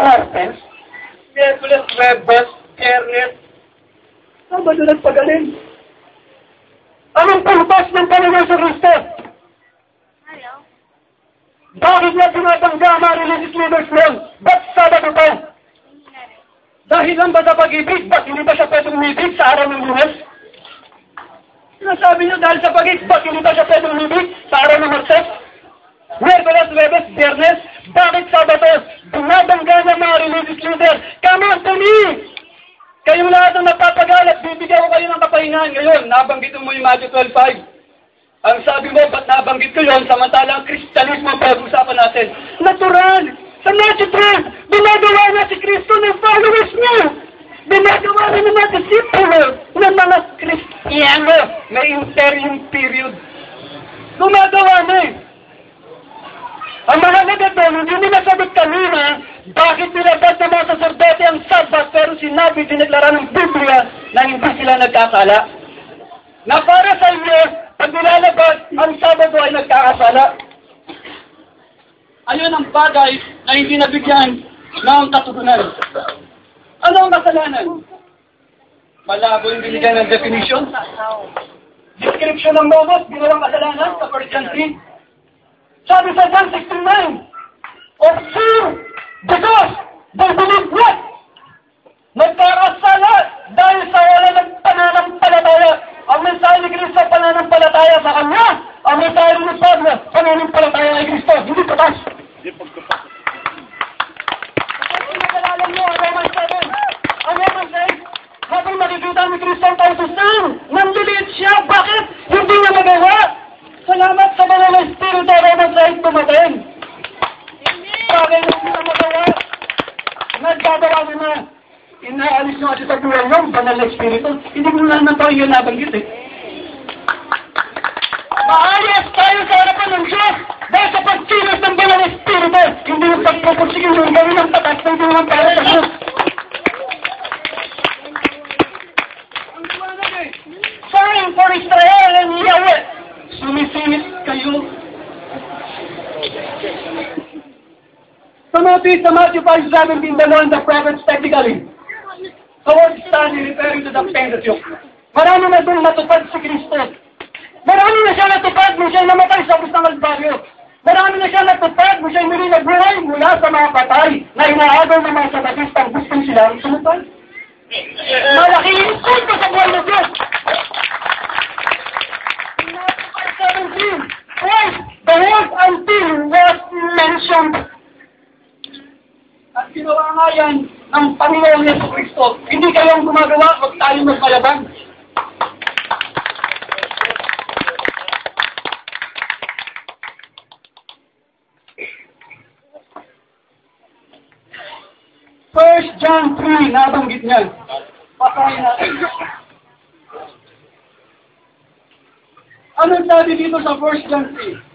Artes, Miyerkules, Webes, Ernest, Sabado nagpagaling. Anong pulpas ng Panginoon sa Kristo? Hello? Bakit niya tinatangga ang mga religious leaders ngayon? Ba't Sabado pa? Dahil lang ba sa pag-ibig? Ba't hindi ba siya pwedeng umibig sa araw ng Lunes? Sinasabi niyo dahil sa pag-ibig, ba't hindi ba siya pwedeng umibig sa araw ng Martes? Miyerkules, Webes, Biyernes, bakit Sabado? Binabangga ng mga religious leaders. Come on to me! Kayong lahat ang napapagalat, bibigyan ko kayo ng kapahingahan ngayon. Nabanggit mo yung Matthew 12:5. Ang sabi mo, ba't nabanggit ko yun? Samantalang Kristyanismo ang pag-usapan natin. Natural! Sa natural! Binagawa na si Kristo ng followers niya! Binagawa na ng mga disciple ng mga Kristiyano. May interim period. Gumagawa na eh. Ang mga nagaton, hindi nila sagot kanina, bakit nilabas ng mga saserdote ang Sabat pero sinabi, dineklara ng Biblia na hindi sila nagkasala. Na para sa inyo, pag nilalabas, ang Sabado ay nagkakasala. Ayun ang bagay na hindi nabigyan ng katugunan. Ano ang kasalanan? Malabo yung binigyan ng definition. Description ng Moses, ginawang kasalanan sa 1 John 3. Sabi sa John 16:9, of sin, because they believe not. Nagkakasala dahil sa wala ng pananampalataya. Ang mensahe ni Kristo, pananampalataya sa Kanya. Ang mensahe ni Pablo, pananampalataya kay Kristo. Hindi patas. Kung nag-alala mo, ang Roman 7, ang Roman 8, habang nakikita ni Kristo ang tayo sa sin, nanliliit siya. Bakit? Hindi niya magawa. Salamat sa mga Espiritu Romans 8 tumating. Bakit hindi na magawa? Nagdadawa mo na. Inaalis nyo kasi sa buwan yung banal na Espiritu. Hindi mo lang nang tayo yun nabanggit eh. Maayos tayo sa harapan ng Diyos dahil sa pagsilos ng banal na Espiritu. Hindi yung pagpupursigin yung gawin ng tatas ng Diyos para sa Diyos. Ang dumanag eh. Sign for Israel and Yahweh. Sumisingit kayo. Sa Matthew 5:17, the law and the prophets technically. The word study referring to the Pentateuch. Marami na doon natupad si Kristo. Marami na siya natupad nung siya namatay sa krus ng Kalbaryo. Marami na siya natupad nung siya muli nagbuhay mula sa mga patay na inaagaw ng mga sabatistang gustong silang sumutan. Malaking insulto sa buhay ng Diyos. Yes, the word until was mentioned. At ginawa nga yan ng Panginoon Yesu Kristo. Hindi kayong gumagawa, huwag tayong magpalabang. First John 3, nabanggit niyan. Pakain natin. Anong sabi dito sa 1 John 3?